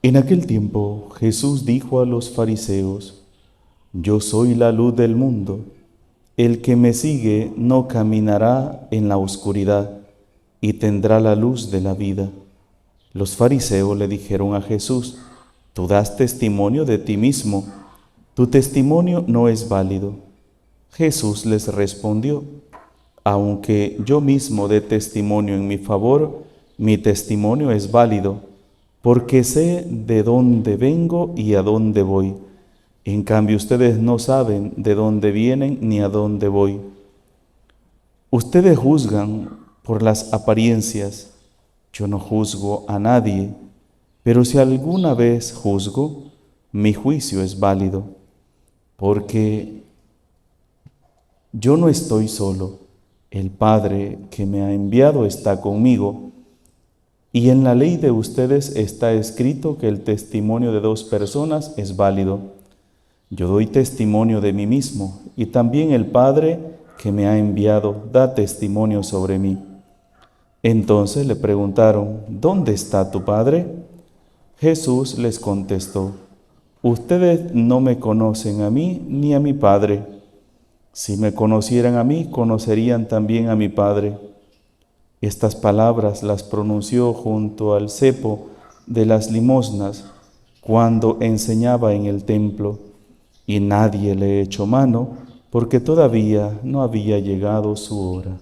En aquel tiempo Jesús dijo a los fariseos: Yo soy la luz del mundo. El que me sigue no caminará en la oscuridad y tendrá la luz de la vida. Los fariseos le dijeron a Jesús: Tú das testimonio de ti mismo. Tu testimonio no es válido. Jesús les respondió: Aunque yo mismo dé testimonio en mi favor, mi testimonio es válido, porque sé de dónde vengo y a dónde voy. En cambio, ustedes no saben de dónde vienen ni a dónde voy. Ustedes juzgan por las apariencias. Yo no juzgo a nadie, pero si alguna vez juzgo, mi juicio es válido, porque yo no estoy solo. El Padre que me ha enviado está conmigo. Y en la ley de ustedes está escrito que el testimonio de dos personas es válido. Yo doy testimonio de mí mismo, y también el Padre que me ha enviado da testimonio sobre mí. Entonces le preguntaron: ¿Dónde está tu Padre? Jesús les contestó: Ustedes no me conocen a mí ni a mi Padre. Si me conocieran a mí, conocerían también a mi Padre. Estas palabras las pronunció junto al cepo de las limosnas, cuando enseñaba en el templo, y nadie le echó mano, porque todavía no había llegado su hora.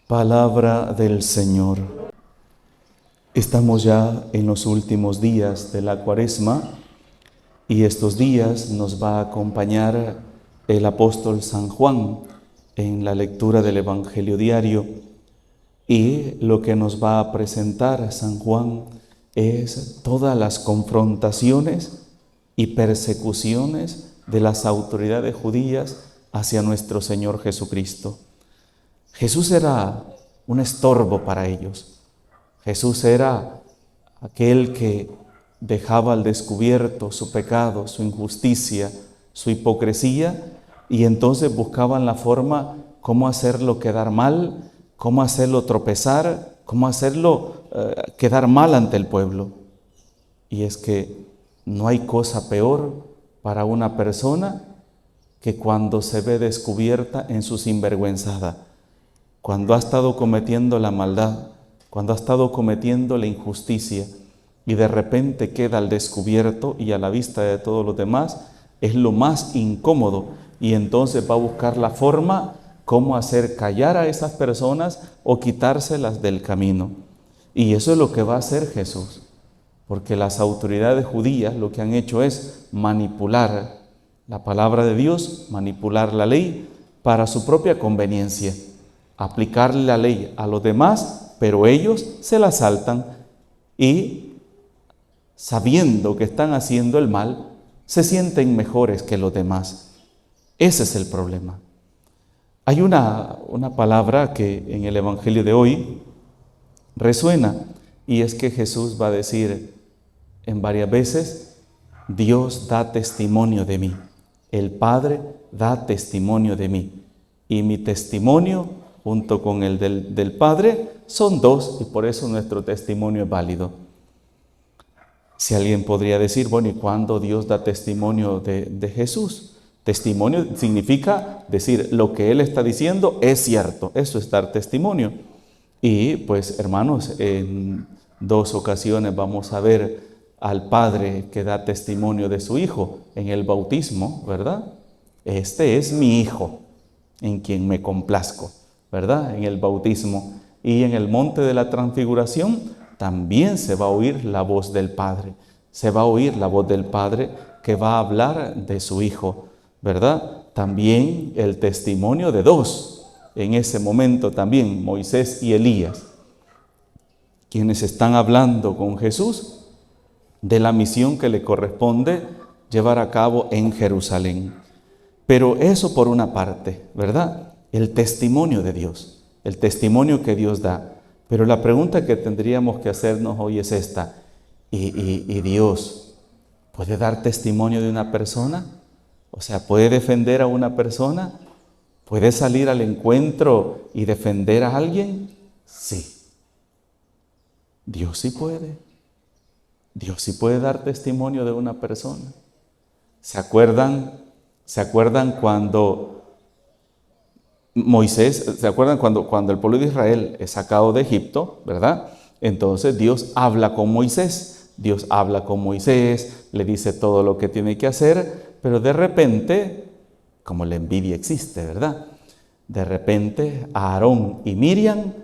Palabra del Señor. Estamos ya en los últimos días de la Cuaresma, y estos días nos va a acompañar el apóstol San Juan en la lectura del Evangelio diario, y lo que nos va a presentar San Juan es todas las confrontaciones y persecuciones de las autoridades judías hacia nuestro Señor Jesucristo. Jesús era un estorbo para ellos. Jesús era aquel que dejaba al descubierto su pecado, su injusticia, su hipocresía, y entonces buscaban la forma cómo hacerlo quedar mal, cómo hacerlo tropezar, cómo hacerlo quedar mal ante el pueblo. Y es que no hay cosa peor para una persona que cuando se ve descubierta en su sinvergüenzada, cuando ha estado cometiendo la maldad, cuando ha estado cometiendo la injusticia, y de repente queda al descubierto y a la vista de todos los demás, es lo más incómodo, y entonces va a buscar la forma cómo hacer callar a esas personas o quitárselas del camino. Y eso es lo que va a hacer Jesús, porque las autoridades judías lo que han hecho es manipular la palabra de Dios, manipular la ley para su propia conveniencia, aplicarle la ley a los demás, pero ellos se la saltan y, sabiendo que están haciendo el mal, se sienten mejores que los demás. Ese es el problema. Hay una palabra que en el Evangelio de hoy resuena, y es que Jesús va a decir en varias veces: Dios da testimonio de mí, el Padre da testimonio de mí, y mi testimonio junto con el del Padre son dos, y por eso nuestro testimonio es válido. Si alguien podría decir: bueno, ¿y cuándo Dios da testimonio de Jesús? Testimonio significa decir lo que Él está diciendo es cierto, eso es dar testimonio. Y pues, hermanos, en dos ocasiones vamos a ver al Padre que da testimonio de su Hijo en el bautismo, ¿verdad? Este es mi Hijo, en quien me complazco, ¿verdad? En el bautismo. Y en el monte de la transfiguración también se va a oír la voz del Padre. Se va a oír la voz del Padre que va a hablar de su Hijo, ¿verdad? También el testimonio de dos. En ese momento también Moisés y Elías, quienes están hablando con Jesús de la misión que le corresponde llevar a cabo en Jerusalén. Pero eso por una parte, ¿verdad? El testimonio de Dios, el testimonio que Dios da. Pero la pregunta que tendríamos que hacernos hoy es esta: ¿Y Dios puede dar testimonio de una persona? O sea, ¿puede defender a una persona? ¿Puede salir al encuentro y defender a alguien? Sí. Dios sí puede. Dios sí puede dar testimonio de una persona. ¿Se acuerdan cuando Moisés, se acuerdan cuando el pueblo de Israel es sacado de Egipto, ¿verdad? Entonces Dios habla con Moisés. Dios habla con Moisés, le dice todo lo que tiene que hacer, pero de repente, como la envidia existe, ¿verdad? De repente Aarón y Miriam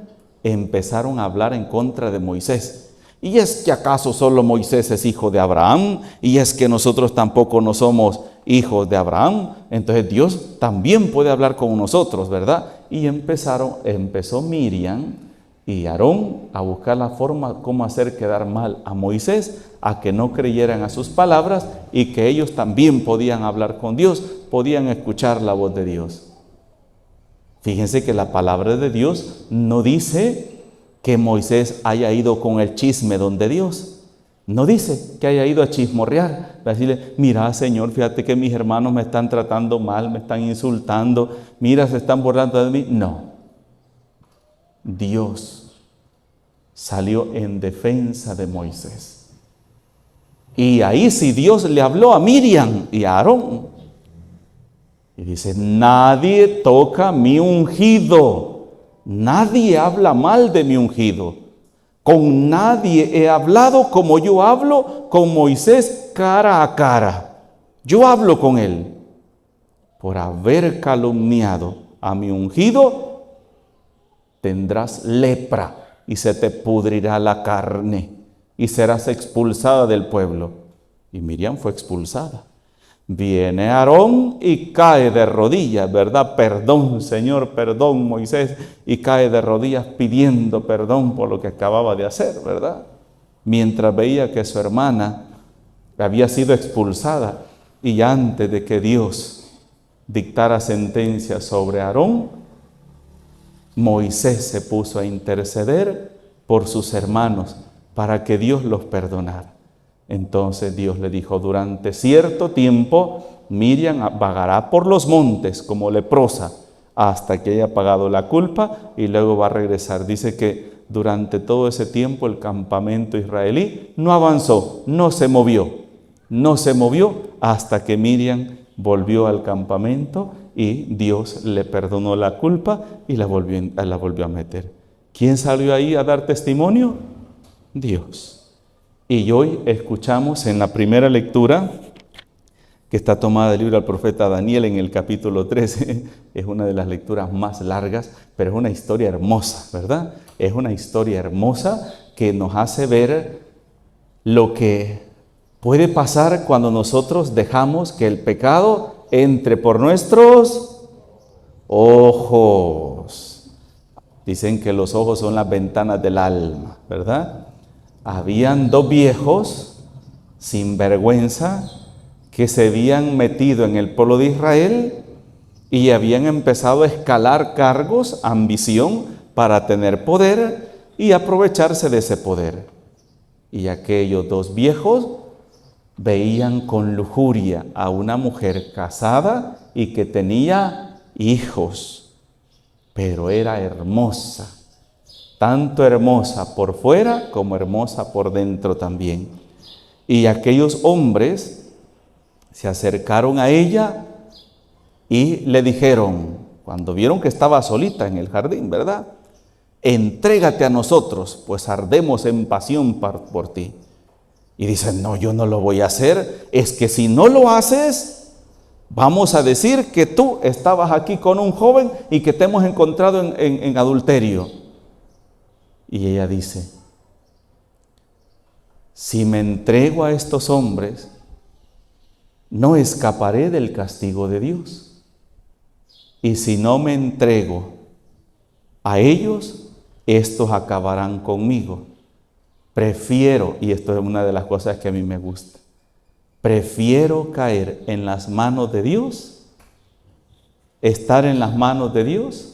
empezaron a hablar en contra de Moisés. ¿Y es que acaso solo Moisés es hijo de Abraham? ¿Y es que nosotros tampoco no somos hijos de Abraham? Entonces Dios también puede hablar con nosotros, ¿verdad? Y empezó Miriam y Aarón a buscar la forma cómo hacer quedar mal a Moisés, a que no creyeran a sus palabras y que ellos también podían hablar con Dios, podían escuchar la voz de Dios. Fíjense que la palabra de Dios no dice que Moisés haya ido con el chisme donde Dios. No dice que haya ido a chismorrear, a decirle, mira Señor, fíjate que mis hermanos me están tratando mal, me están insultando, mira, se están burlando de mí. No. Dios salió en defensa de Moisés. Y ahí sí Dios le habló a Miriam y a Aarón. Y dice, nadie toca mi ungido, nadie habla mal de mi ungido. Con nadie he hablado como yo hablo con Moisés cara a cara. Yo hablo con él. Por haber calumniado a mi ungido, tendrás lepra y se te pudrirá la carne y serás expulsada del pueblo. Y Miriam fue expulsada. Viene Aarón y cae de rodillas, ¿verdad? Perdón, Señor, perdón, Moisés. Y cae de rodillas pidiendo perdón por lo que acababa de hacer, ¿verdad? Mientras veía que su hermana había sido expulsada. Y antes de que Dios dictara sentencia sobre Aarón, Moisés se puso a interceder por sus hermanos para que Dios los perdonara. Entonces Dios le dijo, durante cierto tiempo Miriam vagará por los montes como leprosa hasta que haya pagado la culpa y luego va a regresar. Dice que durante todo ese tiempo el campamento israelí no avanzó, no se movió hasta que Miriam volvió al campamento y Dios le perdonó la culpa y la volvió a meter. ¿Quién salió ahí a dar testimonio? Dios. Y hoy escuchamos en la primera lectura, que está tomada del libro del profeta Daniel en el capítulo 13, es una de las lecturas más largas, pero es una historia hermosa, ¿verdad? Es una historia hermosa que nos hace ver lo que puede pasar cuando nosotros dejamos que el pecado entre por nuestros ojos. Dicen que los ojos son las ventanas del alma, ¿verdad? Habían dos viejos sin vergüenza que se habían metido en el pueblo de Israel y habían empezado a escalar cargos, ambición para tener poder y aprovecharse de ese poder. Y aquellos dos viejos veían con lujuria a una mujer casada y que tenía hijos, pero era hermosa. Tanto hermosa por fuera como hermosa por dentro también. Y aquellos hombres se acercaron a ella y le dijeron, cuando vieron que estaba solita en el jardín, ¿verdad? Entrégate a nosotros, pues ardemos en pasión por ti. Y dicen, no, yo no lo voy a hacer. Es que si no lo haces, vamos a decir que tú estabas aquí con un joven y que te hemos encontrado en adulterio. Y ella dice, si me entrego a estos hombres, no escaparé del castigo de Dios. Y si no me entrego a ellos, estos acabarán conmigo. Prefiero, y esto es una de las cosas que a mí me gusta, prefiero caer en las manos de Dios, estar en las manos de Dios,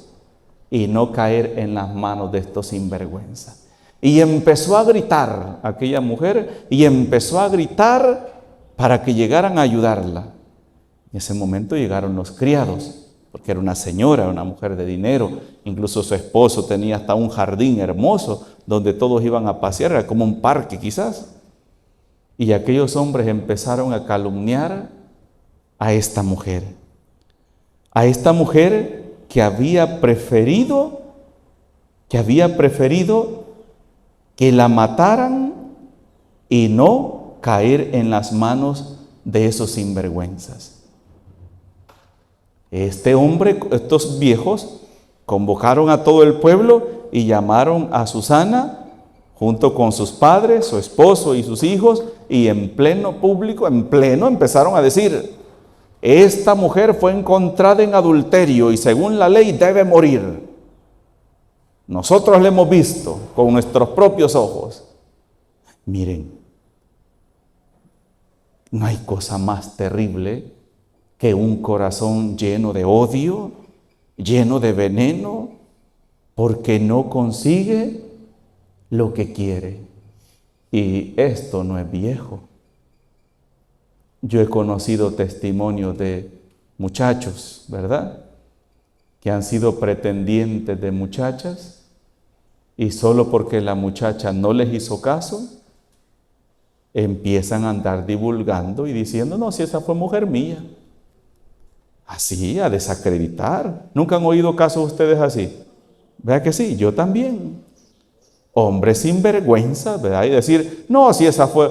y no caer en las manos de estos sinvergüenza. Y empezó a gritar aquella mujer, y empezó a gritar para que llegaran a ayudarla. En ese momento llegaron los criados, porque era una señora, una mujer de dinero. Incluso su esposo tenía hasta un jardín hermoso donde todos iban a pasear, era como un parque quizás. Y aquellos hombres empezaron a calumniar a esta mujer que había preferido que la mataran y no caer en las manos de esos sinvergüenzas. Estos viejos convocaron a todo el pueblo y llamaron a Susana junto con sus padres, su esposo y sus hijos, y en pleno público, empezaron a decir: esta mujer fue encontrada en adulterio y según la ley debe morir. Nosotros la hemos visto con nuestros propios ojos. Miren, no hay cosa más terrible que un corazón lleno de odio, lleno de veneno, porque no consigue lo que quiere. Y esto no es viejo. Yo he conocido testimonios de muchachos, ¿verdad?, que han sido pretendientes de muchachas y solo porque la muchacha no les hizo caso, empiezan a andar divulgando y diciendo: no, si esa fue mujer mía. Así, a desacreditar. ¿Nunca han oído casos ustedes así? ¿Verdad que sí? Yo también. Hombres sin vergüenza, ¿verdad? Y decir: no, si esa fue,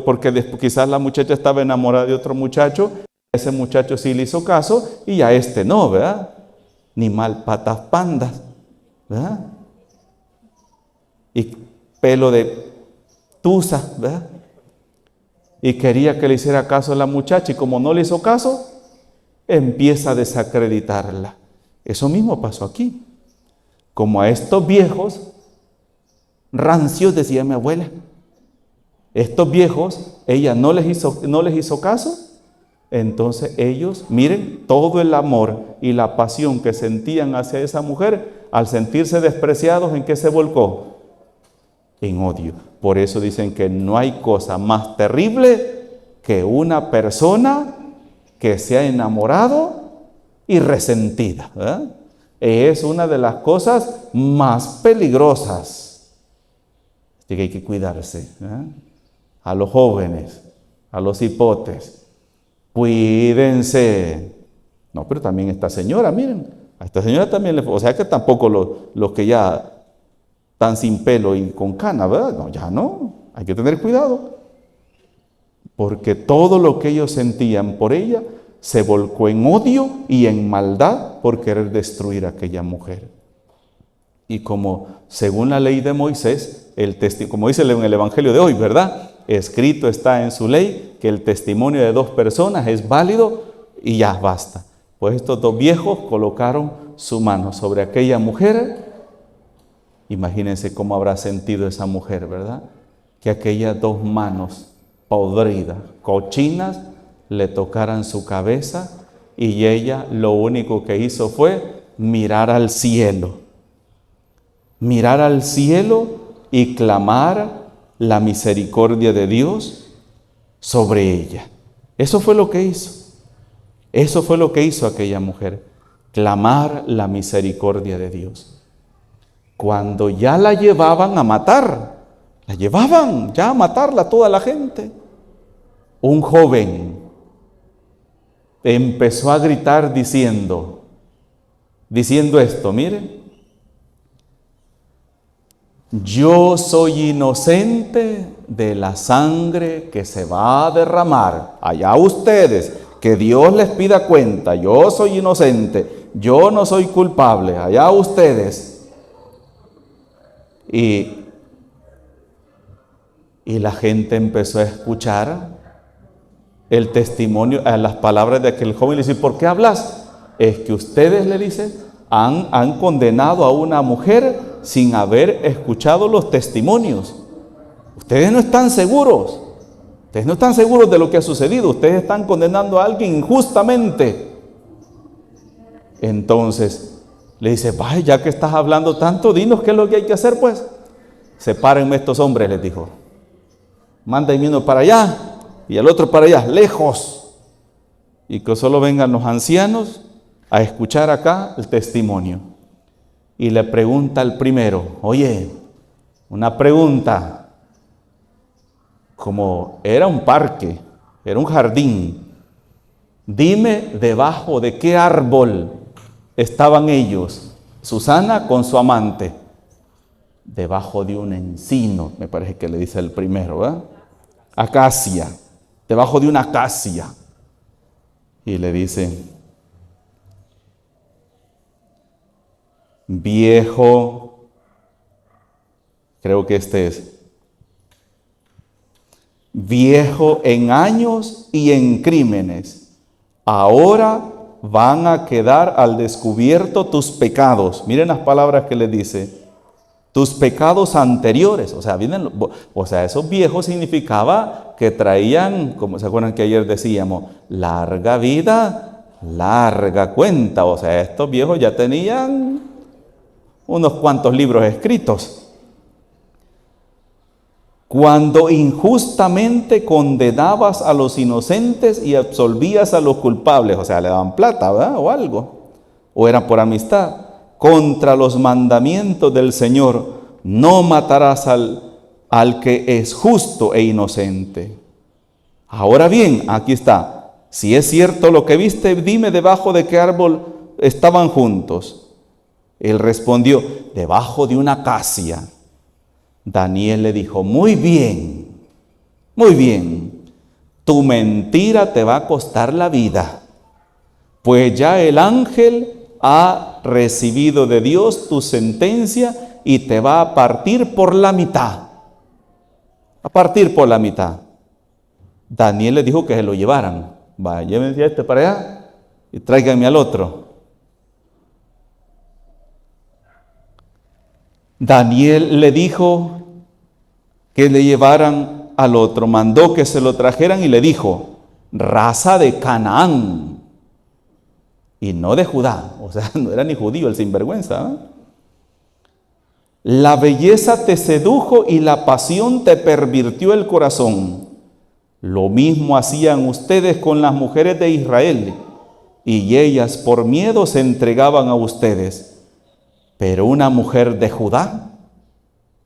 porque quizás la muchacha estaba enamorada de otro muchacho, ese muchacho sí le hizo caso y a este no, ¿verdad? Ni mal patas pandas, ¿verdad? Y pelo de tusa, ¿verdad? Y quería que le hiciera caso a la muchacha y como no le hizo caso, empieza a desacreditarla. Eso mismo pasó aquí. Como a estos viejos rancios, decía mi abuela, estos viejos, ella no les hizo caso, entonces ellos, miren, todo el amor y la pasión que sentían hacia esa mujer, al sentirse despreciados, ¿en qué se volcó? En odio. Por eso dicen que no hay cosa más terrible que una persona que se ha enamorado y resentida, ¿verdad? Es una de las cosas más peligrosas. Así que hay que cuidarse, ¿verdad? A los jóvenes, a los hipotes, cuídense. No, pero también esta señora, miren, a esta señora también le fue, o sea que tampoco los que ya están sin pelo y con cana, ¿verdad? No, ya no, hay que tener cuidado. Porque todo lo que ellos sentían por ella se volcó en odio y en maldad por querer destruir a aquella mujer. Y como según la ley de Moisés, como dice en el Evangelio de hoy, ¿verdad?, escrito está en su ley que el testimonio de dos personas es válido y ya basta. Pues estos dos viejos colocaron su mano sobre aquella mujer. Imagínense cómo habrá sentido esa mujer, ¿verdad?, que aquellas dos manos podridas, cochinas, le tocaran su cabeza y ella lo único que hizo fue mirar al cielo y clamar la misericordia de Dios sobre ella. Eso fue lo que hizo aquella mujer, clamar la misericordia de Dios. Cuando ya la llevaban a matar, la llevaban ya a matarla toda la gente, un joven empezó a gritar diciendo esto, miren: yo soy inocente de la sangre que se va a derramar. Allá ustedes, que Dios les pida cuenta. Yo soy inocente, yo no soy culpable. Allá ustedes. Y la gente empezó a escuchar el testimonio, las palabras de aquel joven. Le dice: ¿por qué hablas? Es que ustedes, le dicen, han condenado a una mujer sin haber escuchado los testimonios. Ustedes no están seguros. Ustedes no están seguros de lo que ha sucedido. Ustedes están condenando a alguien injustamente. Entonces le dice: vaya, ya que estás hablando tanto, dinos qué es lo que hay que hacer, pues. Sepárenme estos hombres, les dijo. Mándenme uno para allá y el otro para allá, lejos. Y que solo vengan los ancianos a escuchar acá el testimonio. Y le pregunta al primero, oye, una pregunta, como era un parque, era un jardín, dime debajo de qué árbol estaban ellos, Susana con su amante. Debajo de un encino, me parece que le dice el primero, ¿verdad? Acacia, debajo de una acacia. Y le dice, viejo, creo que este es, viejo en años y en crímenes, ahora van a quedar al descubierto tus pecados. Miren las palabras que le dice. Tus pecados anteriores, o sea, esos viejos significaba que traían, como se acuerdan que ayer decíamos, larga vida, larga cuenta. O sea, estos viejos ya tenían unos cuantos libros escritos. Cuando injustamente condenabas a los inocentes y absolvías a los culpables, o sea, le daban plata, ¿verdad? O algo, o era por amistad. Contra los mandamientos del Señor, no matarás al que es justo e inocente. Ahora bien, aquí está, si es cierto lo que viste, dime debajo de qué árbol estaban juntos. Él respondió, debajo de una acacia. Daniel le dijo, muy bien, tu mentira te va a costar la vida, pues ya el ángel ha recibido de Dios tu sentencia y te va a partir por la mitad. A partir por la mitad. Daniel le dijo que se lo llevaran. Vaya, llévense a este para allá y tráiganme al otro. Daniel le dijo que le llevaran al otro. Mandó que se lo trajeran y le dijo, raza de Canaán. Y no de Judá, o sea, no era ni judío el sinvergüenza. La belleza te sedujo y la pasión te pervirtió el corazón. Lo mismo hacían ustedes con las mujeres de Israel, y ellas por miedo se entregaban a ustedes. Pero una mujer de Judá,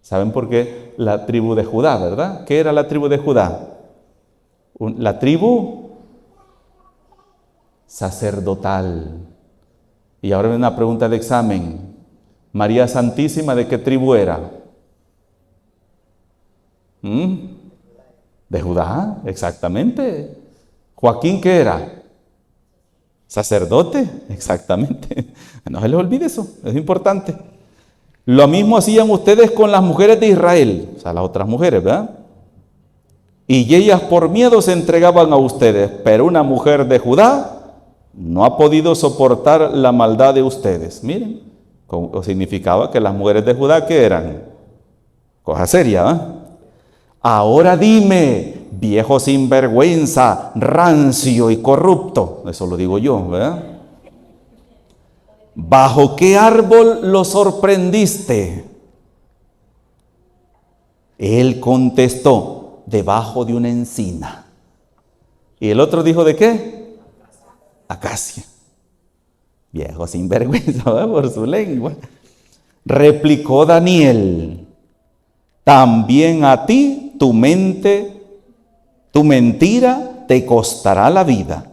¿saben por qué? La tribu de Judá, ¿verdad? ¿Qué era la tribu de Judá? La tribu sacerdotal. Y ahora viene una pregunta de examen. María Santísima, ¿de qué tribu era? De Judá, exactamente. Joaquín, ¿qué era? Sacerdote, exactamente. No se les olvide eso, es importante. Lo mismo hacían ustedes con las mujeres de Israel, o sea, las otras mujeres, ¿verdad? Y ellas por miedo se entregaban a ustedes, pero una mujer de Judá no ha podido soportar la maldad de ustedes. Miren, significaba que las mujeres de Judá, ¿qué eran? Cosa seria, ¿eh? Ahora dime, viejo sinvergüenza, rancio y corrupto, eso lo digo yo, ¿verdad? ¿Bajo qué árbol lo sorprendiste? Él contestó, debajo de una encina. ¿Y el otro dijo de qué? Acacia. Viejo sinvergüenza, ¿verdad? Por su lengua. Replicó Daniel, también a ti tu mentira te costará la vida.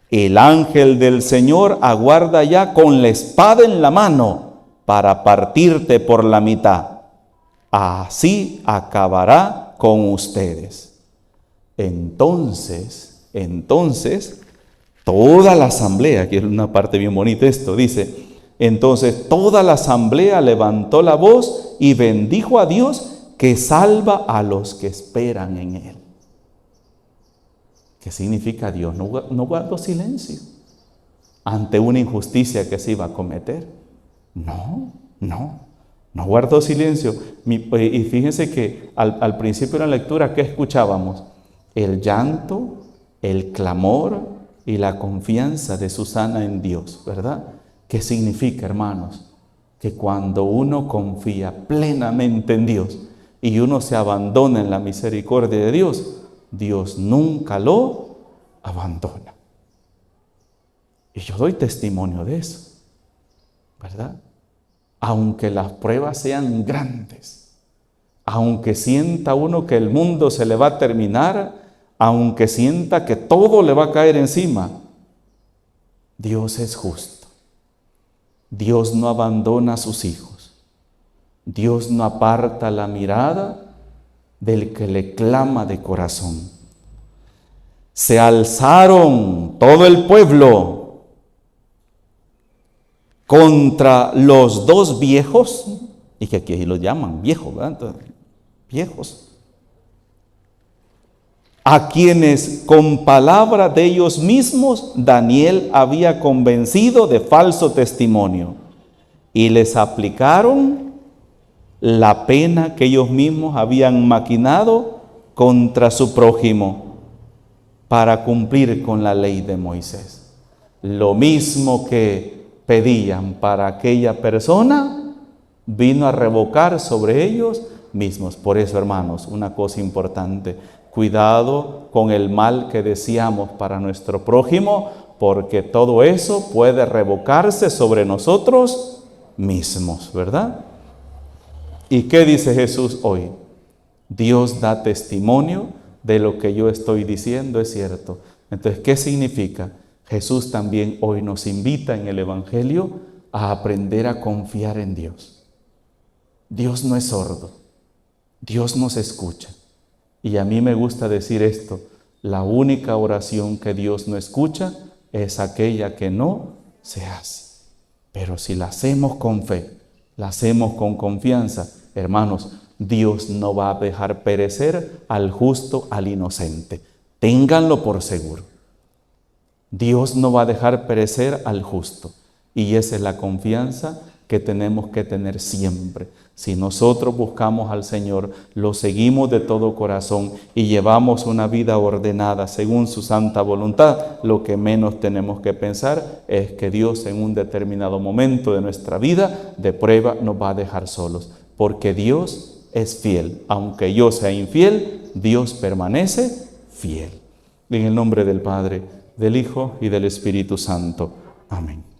El ángel del Señor aguarda ya con la espada en la mano para partirte por la mitad. Así acabará con ustedes. Entonces, toda la asamblea, aquí es una parte bien bonita esto, dice, entonces toda la asamblea levantó la voz y bendijo a Dios que salva a los que esperan en Él. ¿Qué significa Dios? No guardó silencio ante una injusticia que se iba a cometer. No guardó silencio. Y fíjense que al principio de la lectura, ¿qué escuchábamos? El llanto, el clamor y la confianza de Susana en Dios, ¿verdad? ¿Qué significa, hermanos? Que cuando uno confía plenamente en Dios y uno se abandona en la misericordia de Dios, Dios nunca lo abandona. Y yo doy testimonio de eso, ¿verdad? Aunque las pruebas sean grandes, aunque sienta uno que el mundo se le va a terminar, aunque sienta que todo le va a caer encima, Dios es justo. Dios no abandona a sus hijos. Dios no aparta la mirada del que le clama de corazón. Se alzaron todo el pueblo contra los dos viejos, y que aquí los llaman viejos, ¿verdad? Entonces, viejos, a quienes con palabra de ellos mismos Daniel había convencido de falso testimonio, y les aplicaron la pena que ellos mismos habían maquinado contra su prójimo para cumplir con la ley de Moisés. Lo mismo que pedían para aquella persona, vino a revocar sobre ellos mismos. Por eso, hermanos, una cosa importante: cuidado con el mal que deseamos para nuestro prójimo, porque todo eso puede revocarse sobre nosotros mismos, ¿verdad? ¿Y qué dice Jesús hoy? Dios da testimonio de lo que yo estoy diciendo es cierto. Entonces, ¿qué significa? Jesús también hoy nos invita en el Evangelio a aprender a confiar en Dios. Dios no es sordo, Dios nos escucha. Y a mí me gusta decir esto: la única oración que Dios no escucha es aquella que no se hace. Pero si la hacemos con fe, la hacemos con confianza, hermanos, Dios no va a dejar perecer al justo, al inocente. Ténganlo por seguro. Dios no va a dejar perecer al justo. Y esa es la confianza que tenemos que tener siempre. Si nosotros buscamos al Señor, lo seguimos de todo corazón y llevamos una vida ordenada según su santa voluntad, lo que menos tenemos que pensar es que Dios en un determinado momento de nuestra vida de prueba nos va a dejar solos. Porque Dios es fiel. Aunque yo sea infiel, Dios permanece fiel. En el nombre del Padre, del Hijo y del Espíritu Santo. Amén.